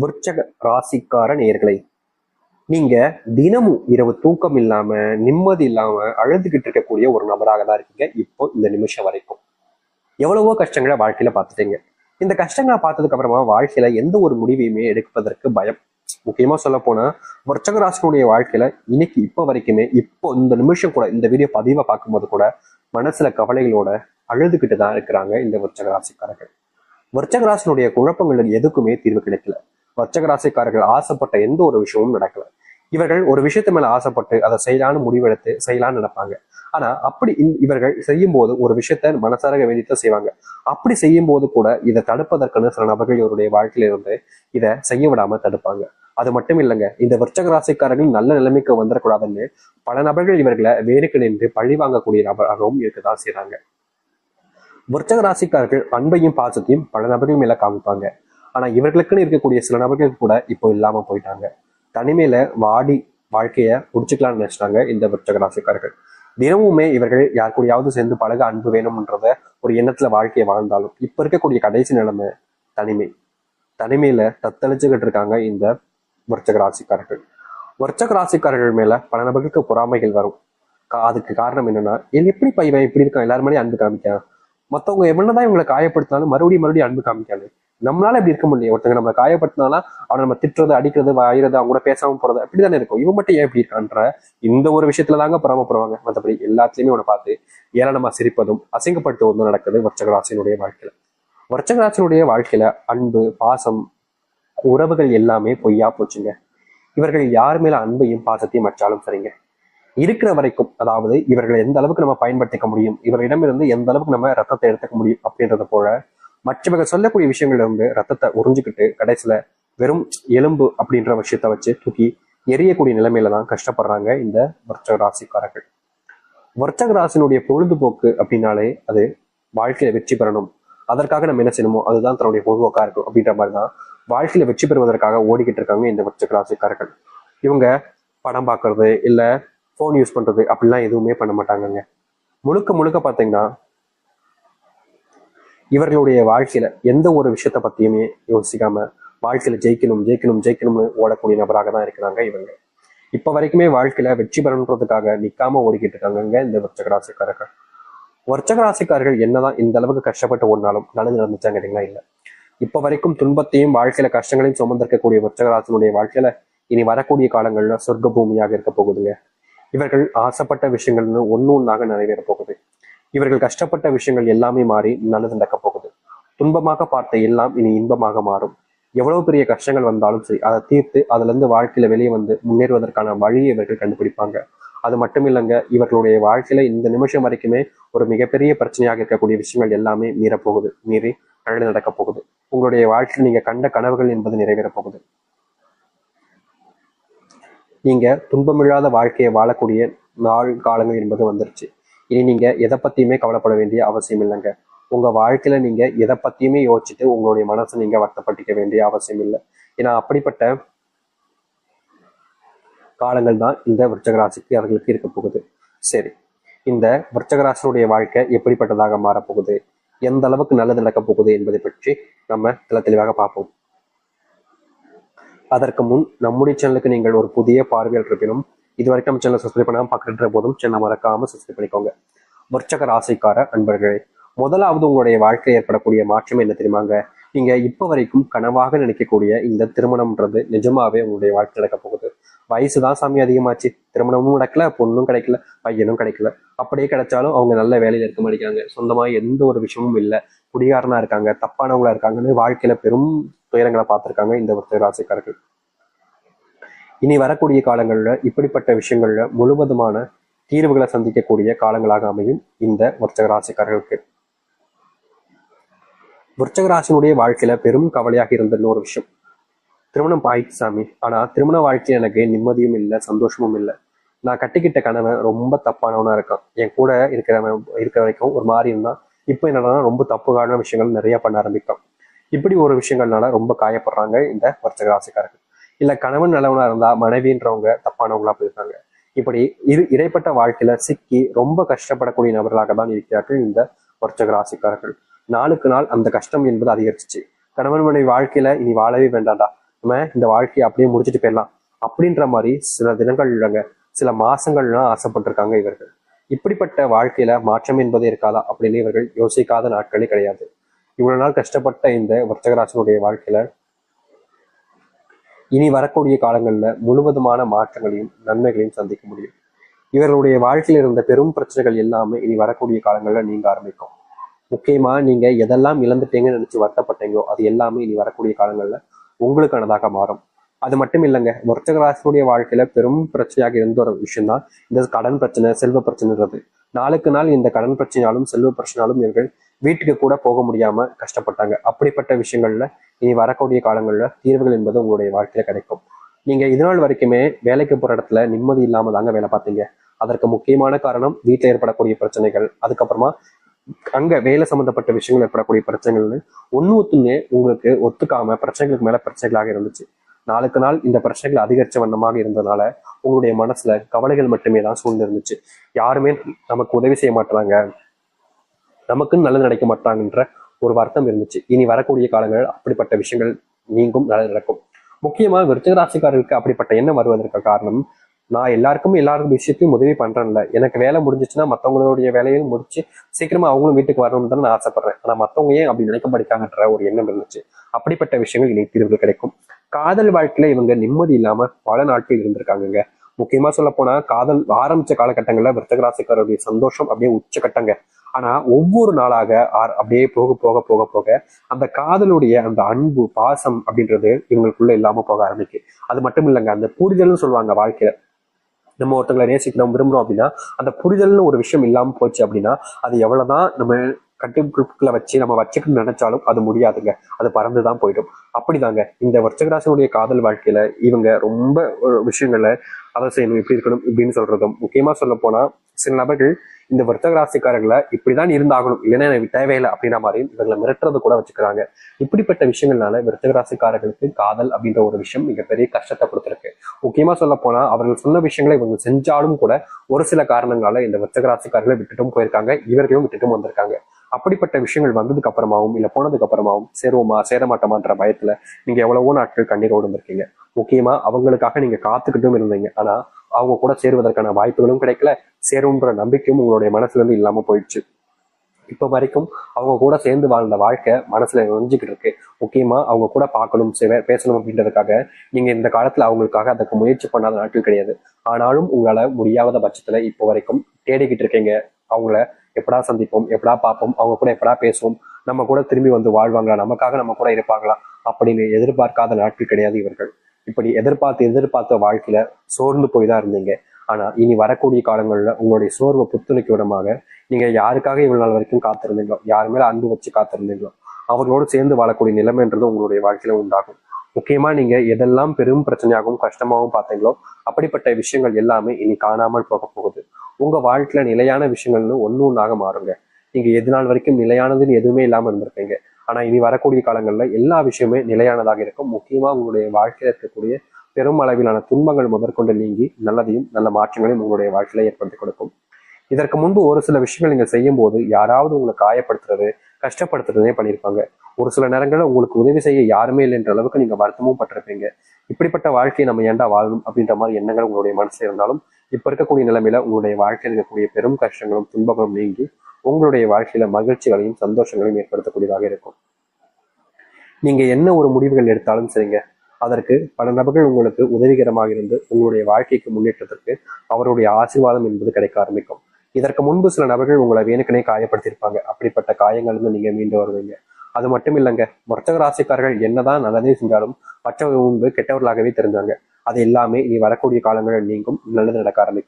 விருச்சக ராசிக்கார நேயர்களே, நீங்க தினமும் இரவு தூக்கம் இல்லாம நிம்மதி இல்லாம அழுதுகிட்டு இருக்கக்கூடிய ஒரு நபராக தான் இருக்கீங்க இப்போ இந்த நிமிஷம் வரைக்கும். எவ்வளவோ கஷ்டங்களை வாழ்க்கையில பார்த்துட்டீங்க. இந்த கஷ்டங்களை பார்த்ததுக்கு அப்புறமா வாழ்க்கையில எந்த ஒரு முடிவையுமே எடுப்பதற்கு பயம். முக்கியமா சொல்ல போனா விருச்சக ராசினுடைய வாழ்க்கையில இன்னைக்கு இப்ப வரைக்குமே இப்போ இந்த நிமிஷம் கூட இந்த வீடியோ பதிவை பார்க்கும்போது கூட மனசுல கவலைகளோட அழுதுகிட்டு தான் இருக்கிறாங்க இந்த விருச்சக ராசிக்காரர்கள். விருச்சக ராசினுடைய குழப்பங்களுக்கு எதுக்குமே தீர்வு கிடைக்கல. விருச்சக ராசிக்காரர்கள் ஆசைப்பட்ட எந்த ஒரு விஷயமும் நடக்கல. இவர்கள் ஒரு விஷயத்து மேல ஆசைப்பட்டு அதை செய்யலான்னு முடிவெடுத்து செய்யலான்னு நினைப்பாங்க. ஆனா அப்படி இவர்கள் செய்யும் போது ஒரு விஷயத்த மனசார வேண்டித்தான் செய்வாங்க. அப்படி செய்யும் போது கூட இதை தடுப்பதற்குன்னு சில நபர்கள் இவருடைய வாழ்க்கையில இருந்து இதை செய்ய விடாம தடுப்பாங்க. அது மட்டும் இல்லைங்க, இந்த விருச்சக ராசிக்காரர்கள் நல்ல நிலைமைக்கு வந்துடக்கூடாதுன்னு பல நபர்கள் இவர்களை வேருக்கு நின்று பழி வாங்கக்கூடிய நபராகவும் இருக்கதான் செய்யறாங்க. விருச்சக ராசிக்காரர்கள் அன்பையும் பாசத்தையும் பல நபர்கள் மேல காமிப்பாங்க. ஆனா இவர்களுக்குன்னு இருக்கக்கூடிய சில நபர்கள் கூட இப்போ இல்லாம போயிட்டாங்க. தனிமையில வாடி வாழ்க்கைய முடிச்சுக்கலாம்னு நினைச்சிட்டாங்க இந்த விருச்சக ராசிக்காரர்கள். தினமுமே இவர்கள் யார் கூடயாவது சேர்ந்து பழக அன்பு வேணும்ன்றத ஒரு எண்ணத்துல வாழ்க்கையை வாழ்ந்தாலும் இப்ப இருக்கக்கூடிய கடைசி நிலைமை தனிமை. தனிமையில தத்தளிச்சுக்கிட்டு இருக்காங்க இந்த விருச்சக ராசிக்காரர்கள். விருச்சக ராசிக்காரர்கள் மேல பல நபர்களுக்கு பொறாமைகள் வரும். அதுக்கு காரணம் என்னன்னா, எப்படி இவன் இப்படி இருக்கான், எல்லாரும் மேலேயும் அன்பு காமிக்கான், மத்தவங்க என்னதான் இவங்களை காயப்படுத்தினாலும் மறுபடியும் அன்பு காமிக்காது. நம்மளால இப்படி இருக்க முடியும். ஒருத்தங்க நம்ம காயப்படுத்தினாலும் அவனை நம்ம திட்டுறது, அடிக்கிறது, வாயிறது, அவங்க கூட பேசாம போறது அப்படிதானே இருக்கும். இவன் மட்டும் ஏன் இப்படி இருக்கான்ற இந்த ஒரு விஷயத்துல தாங்க பொறாமப்படுவாங்க. மற்றபடி எல்லாத்துலயுமே அவனை பார்த்து ஏளனமா சிரிப்பதும் அசிங்கப்படுத்துவதும் நடக்குது விருச்சக ராசியினுடைய வாழ்க்கையில. விருச்சக ராசியினுடைய வாழ்க்கையில அன்பு, பாசம், உறவுகள் எல்லாமே பொய்யா போச்சுங்க. இவர்கள் யார் மேல அன்பையும் பாசத்தையும் வச்சாலும் சரிங்க, இருக்கிற வரைக்கும், அதாவது இவர்களை எந்த அளவுக்கு நம்ம பயன்படுத்திக்க முடியும், இவர்களிடமிருந்து எந்த அளவுக்கு நம்ம ரத்தத்தை எடுத்துக்க முடியும் அப்படின்றத போல மற்றவர்கள் சொல்லக்கூடிய விஷயங்கள்ல இருந்து ரத்தத்தை உறிஞ்சுக்கிட்டு கடைசியில வெறும் எலும்பு அப்படின்ற விஷயத்த வச்சு தூக்கி எரியக்கூடிய நிலைமையில தான் கஷ்டப்படுறாங்க இந்த விருச்சக ராசிக்காரர்கள். விருச்சக ராசினுடைய பொழுதுபோக்கு அப்படின்னாலே அது வாழ்க்கையில வெற்றி பெறணும், அதற்காக நம்ம என்ன செய்யணுமோ அதுதான் தன்னுடைய பொழுதுபோக்கா இருக்கும் அப்படின்ற மாதிரிதான் வாழ்க்கையில வெற்றி பெறுவதற்காக ஓடிக்கிட்டு இருக்காங்க இந்த விருச்சக ராசிக்காரர்கள். இவங்க படம் பார்க்கறது இல்ல போன் யூஸ் பண்றது அப்படிலாம் எதுவுமே பண்ண மாட்டாங்கங்க. முழுக்க முழுக்க பாத்தீங்கன்னா இவர்களுடைய வாழ்க்கையில எந்த ஒரு விஷயத்த பத்தியுமே யோசிக்காம வாழ்க்கையில ஜெயிக்கணும் ஜெயிக்கணும் ஜெயிக்கணும்னு ஓடக்கூடிய நபராக தான் இருக்கிறாங்க இவங்க. இப்ப வரைக்குமே வாழ்க்கையில வெற்றி பெறணுன்றதுக்காக நிக்காம ஓடிக்கிட்டு இருக்காங்க இந்த விருச்சக ராசிக்காரர்கள். விருச்சக ராசிக்காரர்கள் என்னதான் இந்த அளவுக்கு கஷ்டப்பட்டு ஓடினாலும் நல்லது நடந்துச்சாங்க கேட்டீங்களா? இல்ல. இப்ப வரைக்கும் துன்பத்தையும் வாழ்க்கையில கஷ்டங்களையும் சுமந்திருக்கக்கூடிய விருச்சக ராசினுடைய வாழ்க்கையில இனி வரக்கூடிய காலங்கள்ல சொர்க்க பூமியாக இருக்க போகுதுங்க. இவர்கள் ஆசைப்பட்ட விஷயங்கள்னு ஒன்னாக நிறைவேற போகுது. இவர்கள் கஷ்டப்பட்ட விஷயங்கள் எல்லாமே மாறி நல்லது நடக்க போகுது. துன்பமாக பார்த்த எல்லாம் இனி இன்பமாக மாறும். எவ்வளவு பெரிய கஷ்டங்கள் வந்தாலும் சரி, அதை தீர்த்து அதுல இருந்து வாழ்க்கையில வெளியே வந்து முன்னேறுவதற்கான வழியை இவர்கள் கண்டுபிடிப்பாங்க. அது மட்டும் இல்லைங்க, இவர்களுடைய வாழ்க்கையில இந்த நிமிஷம் வரைக்குமே ஒரு மிகப்பெரிய பிரச்சனையாக இருக்கக்கூடிய விஷயங்கள் எல்லாமே மீறப்போகுது, மீறி நல்லது நடக்க போகுது. உங்களுடைய வாழ்க்கையில் நீங்க கண்ட கனவுகள் என்பது நிறைவேற போகுது. நீங்க துன்பமில்லாத வாழ்க்கையை வாழக்கூடிய நாள் காலங்கள் என்பது வந்துருச்சு. இனி நீங்க எதை பத்தியுமே கவலைப்பட வேண்டிய அவசியம் இல்லைங்க. உங்க வாழ்க்கையில நீங்க எதை பத்தியுமே யோசிச்சுட்டு உங்களுடைய மனசை நீங்க வருத்தப்பட்டிக்க வேண்டிய அவசியம் இல்லை. ஏன்னா அப்படிப்பட்ட காலங்கள் தான் இந்த விருச்சக ராசிக்கு அவர்களுக்கு இருக்க போகுது. சரி, இந்த விருச்சக ராசியுடைய வாழ்க்கை எப்படிப்பட்டதாக மாறப்போகுது, எந்த அளவுக்கு நல்லது நடக்க போகுது என்பதை பற்றி நம்ம தெளிவாக பார்ப்போம். அதற்கு முன் நம்முடைய சேனலுக்கு நீங்கள் ஒரு புதிய பார்வையாளர் இருப்பினும் இதுவரைக்கும் நம்ம சேனல் சப்ஸ்கிரைப் பண்ணாமல் பார்க்கின்ற போதும் சேனல் மறக்காம சப்ஸ்கிரைப் பண்ணிக்கோங்க. விருச்சக ராசிக்கார அன்பர்களே, முதலாவது உங்களுடைய வாழ்க்கையில் ஏற்படக்கூடிய மாற்றம் என்ன தெரியுமாங்க? நீங்க இப்ப வரைக்கும் கனவாக நினைக்கக்கூடிய இந்த திருமணம்ன்றது நிஜமாவே உங்களுடைய வாழ்க்கை நடக்க போகுது. வயசுதான் சாமி அதிகமாச்சு, திருமணமும் நடக்கல, பொண்ணும் கிடைக்கல, பையனும் கிடைக்கல. அப்படியே கிடைச்சாலும் அவங்க நல்ல வேலையில இருக்க மாட்டேங்கிறாங்க, சொந்தமா எந்த ஒரு விஷயமும் இல்லை, குடிகாரனா இருக்காங்க, தப்பானவங்களா இருக்காங்கன்னு வாழ்க்கையில பெரும் துயரங்களை பார்த்திருக்காங்க இந்த விருச்சக ராசிக்காரர்கள். இனி வரக்கூடிய காலங்கள்ல இப்படிப்பட்ட விஷயங்கள்ல முழுவதுமான தீர்வுகளை சந்திக்கக்கூடிய காலங்களாக அமையும் இந்த விருச்சக ராசிக்காரர்களுக்கு. விருச்சக ராசினுடைய வாழ்க்கையில பெரும் கவலையாக இருந்த இன்னொரு விஷயம், திருமணம் ஆயிடுச்சு சாமி, ஆனா திருமண வாழ்க்கையில எனக்கு நிம்மதியும் இல்லை, சந்தோஷமும் இல்லை. நான் கட்டிக்கிட்ட கணவன் ரொம்ப தப்பானவனா இருக்கான், என் கூட இருக்கிற வரைக்கும் ஒரு மாதிரி இருந்தான், இப்போ என்னன்னா ரொம்ப தப்புக்கான விஷயங்கள் நிறைய பண்ண ஆரம்பிக்கும். இப்படி ஒரு விஷயங்கள்னால ரொம்ப காயப்படுறாங்க இந்த விருச்சக ராசிக்காரர்கள். இல்ல கணவன் நல்லவனா இருந்தா மனைவின்றவங்க தப்பானவங்களா போயிருக்காங்க. இப்படி இடைப்பட்ட வாழ்க்கையில சிக்கி ரொம்ப கஷ்டப்படக்கூடிய நபர்களாக தான் இருக்கிறார்கள் இந்த விருச்சக ராசிக்காரர்கள். நாளுக்கு நாள் அந்த கஷ்டம் என்பது அதிகரிச்சிச்சு. கணவன் மனைவி வாழ்க்கையில இனி வாழவே வேண்டாம்டா, நம்ம இந்த வாழ்க்கையை அப்படியே முடிச்சுட்டு போயிடலாம் அப்படின்ற மாதிரி சில தினங்கள் இல்லைங்க, சில மாசங்கள்லாம் ஆசைப்பட்டிருக்காங்க இவர்கள். இப்படிப்பட்ட வாழ்க்கையில மாற்றம் என்பதே இருக்காதா அப்படின்னு இவர்கள் யோசிக்காத நாட்களே கிடையாது. இவ்வளவு நாள் கஷ்டப்பட்ட இந்த விருச்சிகராசினுடைய வாழ்க்கையில இனி வரக்கூடிய காலங்கள்ல முழுவதுமான மாற்றங்களையும் நன்மைகளையும் சந்திக்க முடியும். இவர்களுடைய வாழ்க்கையில் இருந்த பெரும் பிரச்சனைகள் எல்லாமே இனி வரக்கூடிய காலங்கள்ல நீங்க ஆரம்பிக்கும். முக்கியமா நீங்க எதெல்லாம் இழந்துட்டீங்கன்னு நினைச்சு வருத்தப்பட்டீங்களோ அது எல்லாமே இனி வரக்கூடிய காலங்கள்ல உங்களுக்கானதாக மாறும். அது மட்டும் இல்லைங்க, விருச்சிக ராசியுடைய வாழ்க்கையில பெரும் பிரச்சனையாக இருந்த ஒரு விஷயம் தான் இந்த கடன் பிரச்சனை, செல்வ பிரச்சனைன்றது. நாளுக்கு நாள் இந்த கடன் பிரச்சனையாலும் செல்வ பிரச்சனையாலும் இவர்கள் வீட்டுக்கு கூட போக முடியாம கஷ்டப்பட்டாங்க. அப்படிப்பட்ட விஷயங்கள்ல இனி வரக்கூடிய காலங்கள்ல தீர்வுகள் என்பது உங்களுடைய வாழ்க்கையில கிடைக்கும். நீங்க இது நாள் வரைக்குமே வேலைக்கு போற இடத்துல நிம்மதி இல்லாம தாங்க வேலை பார்த்தீங்க. அதற்கு முக்கியமான காரணம் வீட்டில் ஏற்படக்கூடிய பிரச்சனைகள், அதுக்கப்புறமா அங்க வேலை சம்பந்தப்பட்ட விஷயங்கள் ஏற்படக்கூடிய பிரச்சனைகள்னு ஒண்ணு உங்களுக்கு ஒத்துக்காம பிரச்சனைகளுக்கு மேல பிரச்சனைகளாக இருந்துச்சு. நாளுக்கு நாள் இந்த பிரச்சனைகள் அதிகரிச்ச வண்ணமாக இருந்ததுனால உங்களுடைய மனசுல கவலைகள் மட்டுமே தான் சூழ்ந்திருந்துச்சு. யாருமே நமக்கு உதவி செய்ய மாட்டாங்க, நமக்குன்னு நல்லது நடக்க மாட்டாங்கன்ற ஒரு வருத்தம் இருந்துச்சு. இனி வரக்கூடிய காலங்கள் அப்படிப்பட்ட விஷயங்கள் நீங்கும், நல்லது நடக்கும். முக்கியமா விருச்சிக ராசிக்காரர்களுக்கு அப்படிப்பட்ட எண்ணம் வருவதற்கு காரணம், நான் எல்லாருக்கும் விஷயத்தையும் உதவி பண்றேன்ல, எனக்கு வேலை முடிஞ்சிச்சுன்னா மற்றவங்களுடைய வேலையும் முடிச்சு சீக்கிரமா அவங்களும் வீட்டுக்கு வரணும்னு தான் நான் ஆசைப்படுறேன். ஆனா மற்றவங்க ஏன் அப்படி நினைக்க படிக்காங்கன்ற ஒரு எண்ணம் இருந்துச்சு. அப்படிப்பட்ட விஷயங்கள் இனி தீர்வு கிடைக்கும். காதல் வாழ்க்கையில இவங்க நிம்மதி இல்லாம பல நாட்கள் இருந்திருக்காங்க. முக்கியமா சொல்ல போனா காதல் ஆரம்பிச்ச காலகட்டங்கள்ல விருச்சிக ராசிக்காரருடைய சந்தோஷம் அப்படியே உச்சக்கட்டங்க. ஆனா ஒவ்வொரு நாளாக அப்படியே போக போக போக போக அந்த காதலுடைய அந்த அன்பு பாசம் அப்படின்றது இவங்களுக்குள்ள இல்லாம போக ஆரம்பிக்கு. அது மட்டும் இல்லைங்க, அந்த புரிதல்னு சொல்லுவாங்க வாழ்க்கையில. நம்ம ஒருத்தங்களை நேசிக்கிறோம், விரும்புறோம் அப்படின்னா அந்த புரிதல்னு ஒரு விஷயம் இல்லாம போச்சு அப்படின்னா அது எவ்வளவுதான் நம்ம கட்டுக்குள்ள வச்சு நம்ம வச்சுக்கணும்னு நினைச்சாலும் அது முடியாதுங்க, அது பறந்துதான் போயிடும். அப்படிதாங்க இந்த விருச்சிகராசினுடைய காதல் வாழ்க்கையில இவங்க ரொம்ப விஷயங்களை அதை செய்யணும், இப்படி இருக்கணும் இப்படின்னு சொல்றதும், முக்கியமா சொல்ல போனா சில நபர்கள் இந்த விருச்சிக ராசிக்காரர்களை இப்படிதான் இருந்தாகணும், இல்லைன்னா எனக்கு தேவையில்லை அப்படின்ற மாதிரி இவங்களை மிரட்டுறது கூட வச்சுக்கிறாங்க. இப்படிப்பட்ட விஷயங்கள்னால விருச்சிக ராசிக்காரர்களுக்கு காதல் அப்படின்ற ஒரு விஷயம் மிகப்பெரிய கஷ்டத்தை கொடுத்துருக்கு. முக்கியமா சொல்ல போனா அவர்கள் சொன்ன விஷயங்களை இவங்க செஞ்சாலும் கூட ஒரு சில காரணங்களால இந்த விருச்சிக ராசிக்காரர்களை விட்டுட்டும் போயிருக்காங்க, இவர்களும் விட்டுட்டும் வந்திருக்காங்க. அப்படிப்பட்ட விஷயங்கள் வந்ததுக்கு அப்புறமாவும் இல்ல போனதுக்கு அப்புறமாவும் சேருவோமா சேரமாட்டோமான்ற பயத்துல நீங்க எவ்வளவோ நாட்கள் கண்ணீரோடு இருந்திருக்கீங்க. முக்கியமா அவங்களுக்காக நீங்க காத்துக்கிட்டும் இருந்தீங்க. ஆனா அவங்க கூட சேருவதற்கான வாய்ப்புகளும் கிடைக்கல, சேரும்ன்ற நம்பிக்கையும் உங்களுடைய மனசுல இருந்து இல்லாம போயிடுச்சு. இப்ப வரைக்கும் அவங்க கூட சேர்ந்து வாழ்ந்த வாழ்க்கை மனசுல நொஞ்சுக்கிட்டு இருக்கு. முக்கியமா அவங்க கூட பார்க்கணும், பேசணும் அப்படின்றதுக்காக நீங்க இந்த காலத்துல அவங்களுக்காக அதுக்கு முயற்சி பண்ணாத நாட்கள் கிடையாது. ஆனாலும் உங்களால முடியாத பட்சத்துல இப்போ வரைக்கும் தேடிக்கிட்டு இருக்கீங்க. அவங்கள எப்படா சந்திப்போம், எப்படா பார்ப்போம், அவங்க கூட எப்படா பேசுவோம், நம்ம கூட திரும்பி வந்து வாழ்வாங்களா, நமக்காக நம்ம கூட இருப்பாங்களா அப்படின்னு எதிர்பார்க்காத நாட்கள் கிடையாது இவர்கள். இப்படி எதிர்பார்த்த வாழ்க்கையில சோர்ந்து போய் தான் இருந்தீங்க. ஆனா இனி வரக்கூடிய காலங்கள்ல உங்களுடைய சோர்வை புத்துணர்ச்சி விடமாக நீங்க யாருக்காக இவ்வளவு நாள் வரைக்கும் காத்திருந்தீங்களோ, யாரு மேல அன்பு வச்சு காத்திருந்தீங்களோ அவர்களோடு சேர்ந்து வாழக்கூடிய நிலைமைன்றது உங்களுடைய வாழ்க்கையில உண்டாகும். முக்கியமா நீங்க எதெல்லாம் பெரும் பிரச்சனையாகவும் கஷ்டமாகவும் பார்த்தீங்களோ அப்படிப்பட்ட விஷயங்கள் எல்லாமே இனி காணாமல் போக போகுது. உங்க வாழ்க்கையில நிலையான விஷயங்கள்னு ஒண்ணாக மாறுங்க. நீங்க எது நாள் வரைக்கும் நிலையானதுன்னு எதுவுமே இல்லாம இருந்திருப்பீங்க. ஆனா இனி வரக்கூடிய காலங்கள்ல எல்லா விஷயமே நிலையானதாக இருக்கும். முக்கியமா உங்களுடைய வாழ்க்கையில இருக்கக்கூடிய பெரும் அளவிலான துன்பங்கள் முதற்கொண்டு நீங்கி நல்லதையும் நல்ல மாற்றங்களையும் உங்களுடைய வாழ்க்கையில ஏற்படுத்தி கொடுக்கும். இதற்கு முன்பு ஒரு சில விஷயங்கள் நீங்க செய்யும் போது யாராவது உங்களை காயப்படுத்துறது, கஷ்டப்படுத்துறதே பண்ணியிருப்பாங்க. ஒரு சில நேரங்களில் உங்களுக்கு உதவி செய்ய யாருமே இல்லைன்ற அளவுக்கு நீங்க வருத்தமும் பட்டிருப்பீங்க. இப்படிப்பட்ட வாழ்க்கையை நம்ம ஏன்டா வாழணும் அப்படின்ற மாதிரி எண்ணங்கள் உங்களுடைய மனசுல இருந்தாலும் இப்ப இருக்கக்கூடிய நிலைமையில உங்களுடைய வாழ்க்கையில் இருக்கக்கூடிய பெரும் கஷ்டங்களும் துன்பங்களும் நீங்கி உங்களுடைய வாழ்க்கையில மகிழ்ச்சிகளையும் சந்தோஷங்களையும் ஏற்படுத்தக்கூடியதாக இருக்கும். நீங்க என்ன ஒரு முடிவுகள் எடுத்தாலும் சரிங்க, அதற்கு பல நபர்கள் உங்களுக்கு உதவிகரமாக இருந்து உங்களுடைய வாழ்க்கைக்கு முன்னேற்றத்திற்கு அவருடைய ஆசீர்வாதம் என்பது கிடைக்க ஆரம்பிக்கும். இதற்கு முன்பு சில நபர்கள் உங்களை வேணுக்கனே காயப்படுத்தியிருப்பாங்க. அப்படிப்பட்ட காயங்கள் இருந்து நீங்க மீண்டு வருவீங்க. அது மட்டும் இல்லைங்க, வர்த்தக ராசிக்காரர்கள் என்னதான் நல்லதே செஞ்சாலும் மற்றவர்கள் முன்பு கெட்டவர்களாகவே தெரிஞ்சாங்க. அது எல்லாமே இனி வரக்கூடிய காலங்களில் நீங்கும், நல்லது நடக்க ஆரம்பிக்கும்.